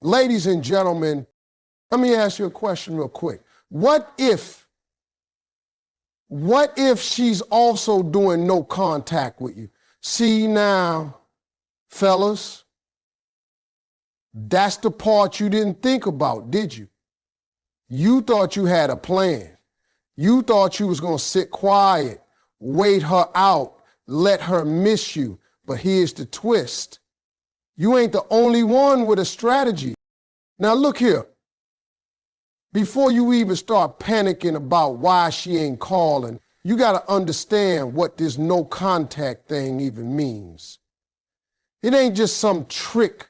Ladies and gentlemen, let me ask you a question real quick. What if she's also doing no contact with you? See now, fellas, that's the part you didn't think about, did you? You thought you had a plan. You thought you was gonna sit quiet, wait her out, let her miss you. But here's the twist. You ain't the only one with a strategy. Now look here. Before you even start panicking about why she ain't calling, you gotta understand what this no contact thing even means. It ain't just some trick,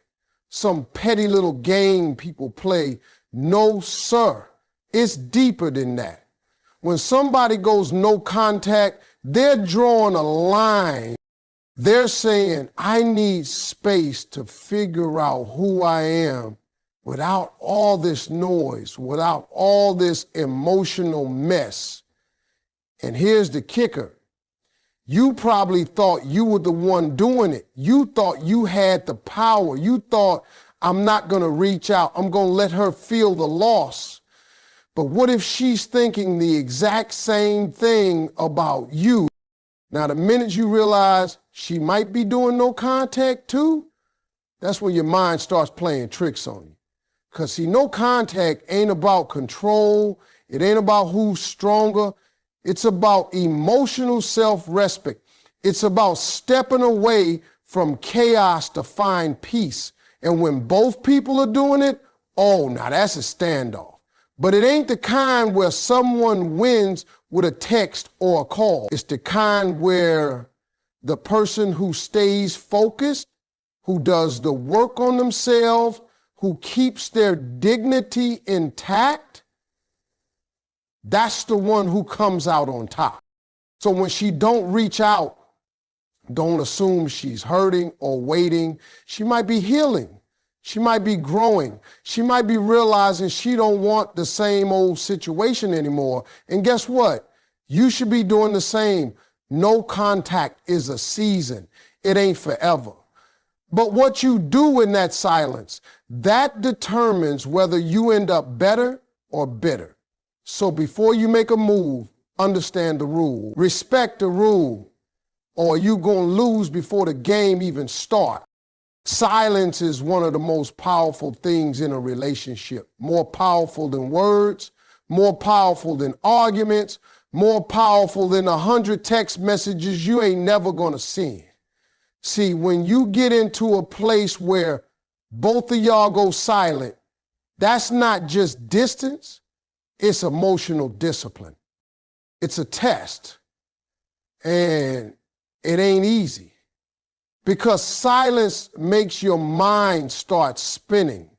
some petty little game people play. No, sir. It's deeper than that. When somebody goes no contact, they're drawing a line. They're saying, I need space to figure out who I am without all this noise, without all this emotional mess. And here's the kicker. You probably thought you were the one doing it. You thought you had the power. You thought, I'm not going to reach out. I'm going to let her feel the loss. But what if she's thinking the exact same thing about you? Now, the minute you realize she might be doing no contact too, that's when your mind starts playing tricks on you. Because see, no contact ain't about control. It ain't about who's stronger. It's about emotional self-respect. It's about stepping away from chaos to find peace. And when both people are doing it, oh, now that's a standoff. But it ain't the kind where someone wins with a text or a call. It's the kind where the person who stays focused, who does the work on themselves, who keeps their dignity intact, that's the one who comes out on top. So when she don't reach out, don't assume she's hurting or waiting. She might be healing. She might be growing. She might be realizing she don't want the same old situation anymore. And guess what? You should be doing the same. No contact is a season. It ain't forever. But what you do in that silence, that determines whether you end up better or bitter. So before you make a move, understand the rule. Respect the rule, or you're going to lose before the game even starts. Silence is one of the most powerful things in a relationship. More powerful than words, more powerful than arguments, more powerful than 100 text messages you ain't never gonna send. See, when you get into a place where both of y'all go silent, that's not just distance, it's emotional discipline. It's a test, and it ain't easy. Because silence makes your mind start spinning.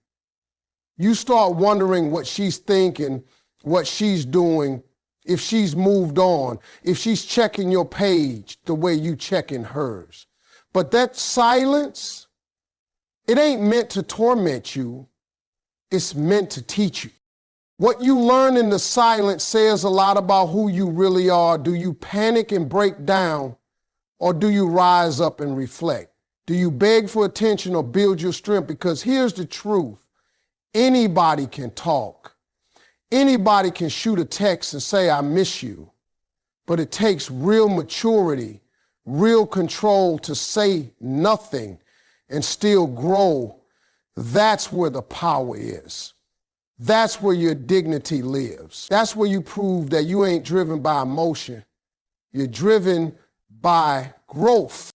You start wondering what she's thinking, what she's doing, if she's moved on, if she's checking your page the way you checking hers. But that silence, it ain't meant to torment you. It's meant to teach you. What you learn in the silence says a lot about who you really are. Do you panic and break down? Or do you rise up and reflect? Do you beg for attention or build your strength? Because here's the truth. Anybody can talk. Anybody can shoot a text and say, I miss you. But it takes real maturity, real control to say nothing and still grow. That's where the power is. That's where your dignity lives. That's where you prove that you ain't driven by emotion. You're driven by growth.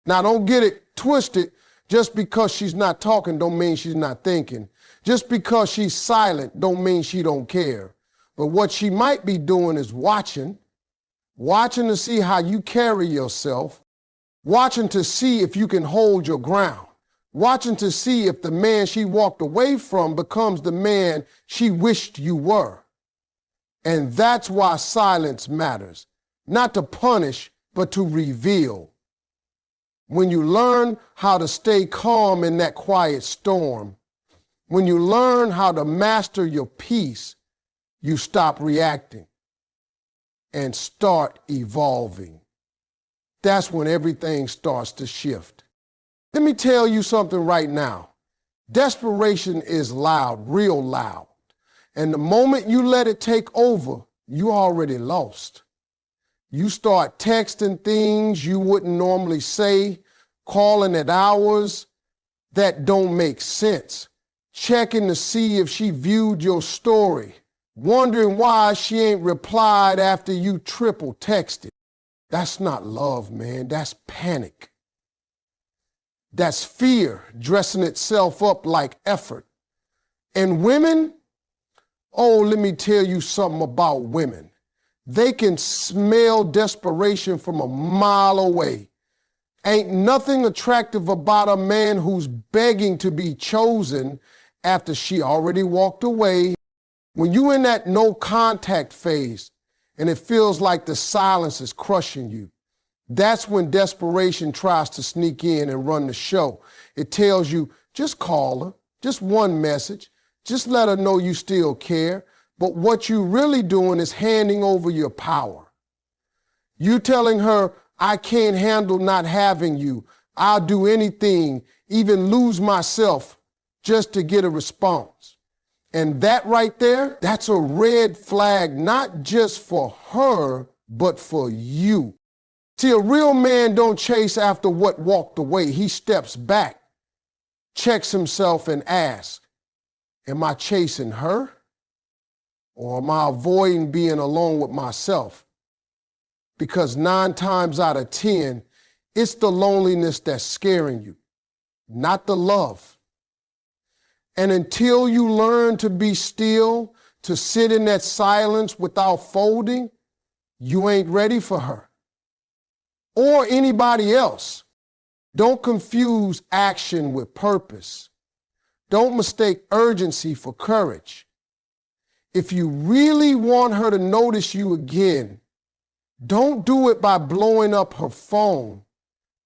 Now, don't get it twisted. Just because she's not talking don't mean she's not thinking. Just because she's silent don't mean she don't care. But what she might be doing is watching to see how you carry yourself, watching to see if you can hold your ground, watching to see if the man she walked away from becomes the man she wished you were. And that's why silence matters. Not to punish, but to reveal. When you learn how to stay calm in that quiet storm, when you learn how to master your peace, you stop reacting and start evolving. That's when everything starts to shift. Let me tell you something right now. Desperation is loud, real loud. And the moment you let it take over, you already lost. You start texting things you wouldn't normally say, calling at hours that don't make sense, checking to see if she viewed your story, wondering why she ain't replied after you triple texted. That's not love, man. That's panic. That's fear dressing itself up like effort. And women, oh, let me tell you something about women. They can smell desperation from a mile away. Ain't nothing attractive about a man who's begging to be chosen after she already walked away. When you're in that no contact phase and it feels like the silence is crushing you, that's when desperation tries to sneak in and run the show. It tells you, just call her, just one message, just let her know you still care. But what you're really doing is handing over your power. You telling her, I can't handle not having you. I'll do anything, even lose myself just to get a response. And that right there, that's a red flag, not just for her, but for you. See, a real man don't chase after what walked away. He steps back, checks himself and asks, am I chasing her? Or am I avoiding being alone with myself? Because 9 times out of 10, it's the loneliness that's scaring you, not the love. And until you learn to be still, to sit in that silence without folding, you ain't ready for her or anybody else. Don't confuse action with purpose. Don't mistake urgency for courage. If you really want her to notice you again, don't do it by blowing up her phone.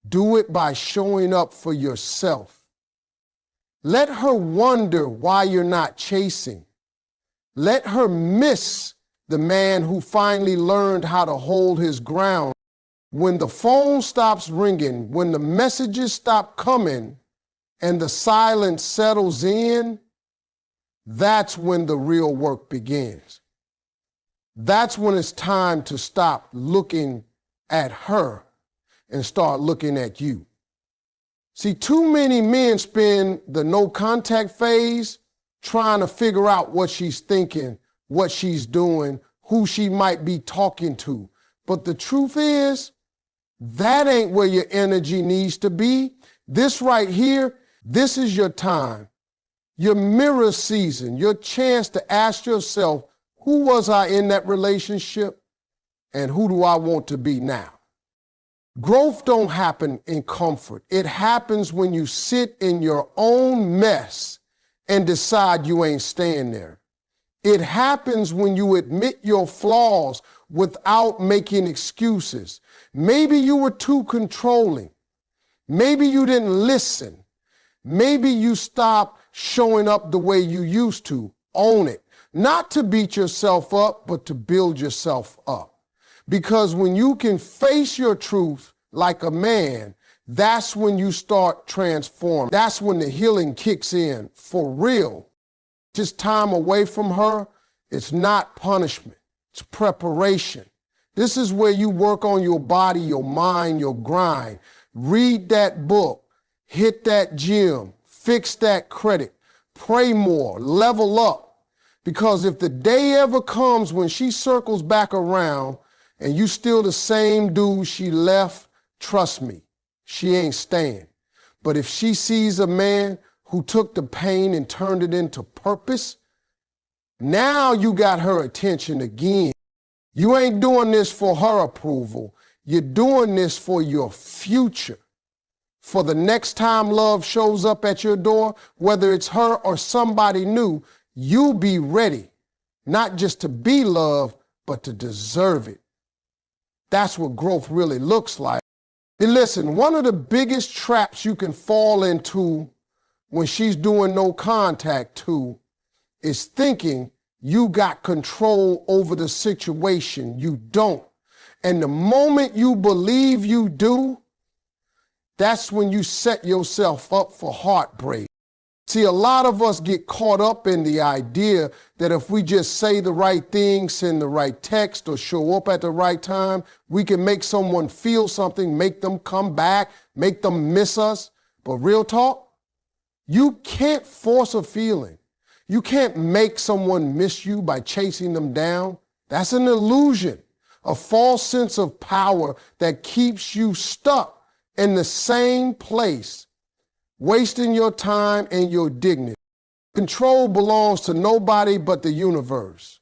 Do it by showing up for yourself. Let her wonder why you're not chasing. Let her miss the man who finally learned how to hold his ground. When the phone stops ringing, when the messages stop coming, and the silence settles in, that's when the real work begins. That's when it's time to stop looking at her and start looking at you. See, too many men spend the no contact phase trying to figure out what she's thinking, what she's doing, who she might be talking to. But the truth is, that ain't where your energy needs to be. This right here, this is your time, your mirror season, your chance to ask yourself, who was I in that relationship and who do I want to be now? Growth don't happen in comfort. It happens when you sit in your own mess and decide you ain't staying there. It happens when you admit your flaws without making excuses. Maybe you were too controlling. Maybe you didn't listen. Maybe you stopped showing up the way you used to. Own it. Not to beat yourself up, but to build yourself up. Because when you can face your truth like a man, that's when you start transforming. That's when the healing kicks in for real. Just time away from her, it's not punishment, it's preparation. This is where you work on your body, your mind, your grind. Read that book, hit that gym, fix that credit, pray more, level up. Because if the day ever comes when she circles back around and you still the same dude she left, trust me, she ain't staying. But if she sees a man who took the pain and turned it into purpose, now you got her attention again. You ain't doing this for her approval. You're doing this for your future. For the next time love shows up at your door, whether it's her or somebody new, you'll be ready, not just to be loved, but to deserve it. That's what growth really looks like. And listen, one of the biggest traps you can fall into when she's doing no contact too is thinking you got control over the situation. You don't. And the moment you believe you do, that's when you set yourself up for heartbreak. See, a lot of us get caught up in the idea that if we just say the right thing, send the right text, or show up at the right time, we can make someone feel something, make them come back, make them miss us. But real talk, you can't force a feeling. You can't make someone miss you by chasing them down. That's an illusion, a false sense of power that keeps you stuck in the same place, wasting your time and your dignity. Control belongs to nobody but the universe.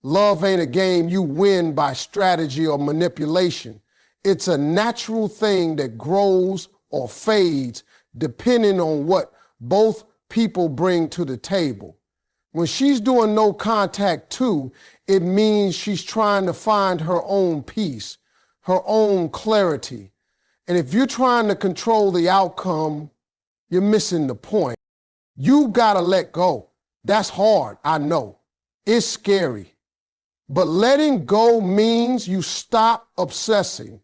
Love ain't a game you win by strategy or manipulation. It's a natural thing that grows or fades depending on what both people bring to the table. When she's doing no contact too, it means she's trying to find her own peace, her own clarity. And if you're trying to control the outcome, you're missing the point. You gotta let go. That's hard, I know. It's scary. But letting go means you stop obsessing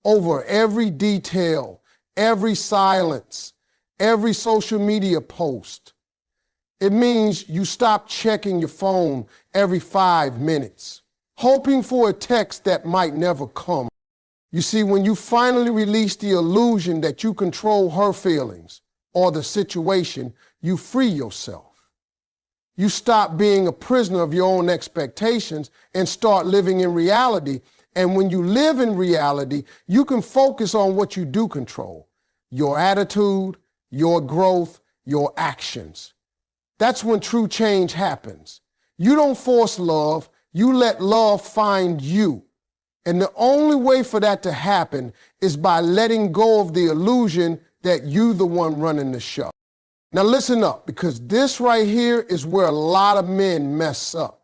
over every detail, every silence, every social media post. It means you stop checking your phone every 5 minutes, hoping for a text that might never come. You see, when you finally release the illusion that you control her feelings or the situation, you free yourself. You stop being a prisoner of your own expectations and start living in reality. And when you live in reality, you can focus on what you do control: your attitude, your growth, your actions. That's when true change happens. You don't force love, you let love find you. And the only way for that to happen is by letting go of the illusion that you're the one running the show. Now listen up, because this right here is where a lot of men mess up.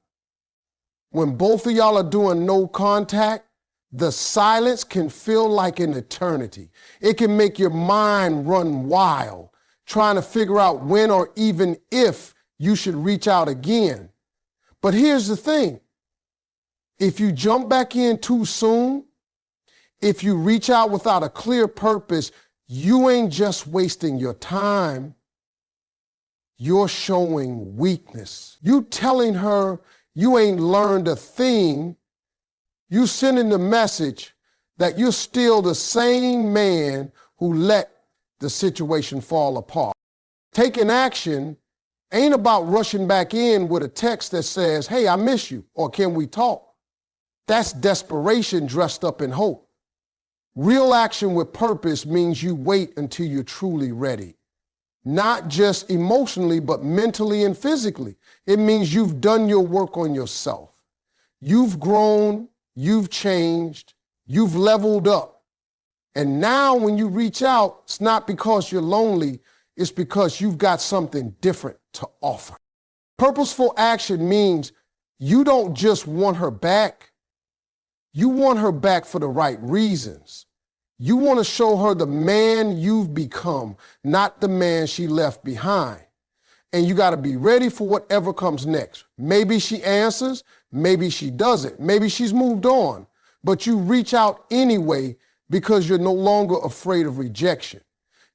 When both of y'all are doing no contact, the silence can feel like an eternity. It can make your mind run wild, trying to figure out when or even if you should reach out again. But here's the thing. If you jump back in too soon, if you reach out without a clear purpose, you ain't just wasting your time. You're showing weakness. You telling her you ain't learned a thing. You sending the message that you're still the same man who let the situation fall apart. Taking action ain't about rushing back in with a text that says, "Hey, I miss you," or "Can we talk?" That's desperation dressed up in hope. Real action with purpose means you wait until you're truly ready. Not just emotionally, but mentally and physically. It means you've done your work on yourself. You've grown, you've changed, you've leveled up. And now when you reach out, it's not because you're lonely, it's because you've got something different to offer. Purposeful action means you don't just want her back, you want her back for the right reasons. You want to show her the man you've become, not the man she left behind. And you got to be ready for whatever comes next. Maybe she answers, maybe she doesn't, maybe she's moved on, but you reach out anyway because you're no longer afraid of rejection.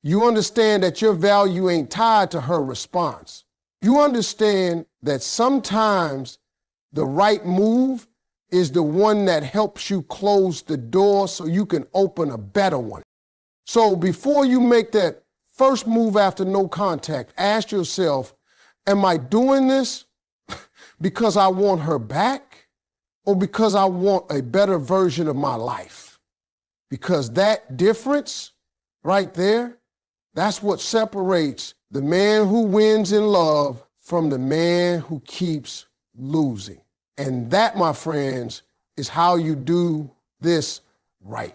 You understand that your value ain't tied to her response. You understand that sometimes the right move is the one that helps you close the door so you can open a better one. So before you make that first move after no contact, ask yourself, am I doing this because I want her back or because I want a better version of my life? Because that difference right there, that's what separates the man who wins in love from the man who keeps losing. And that, my friends, is how you do this right.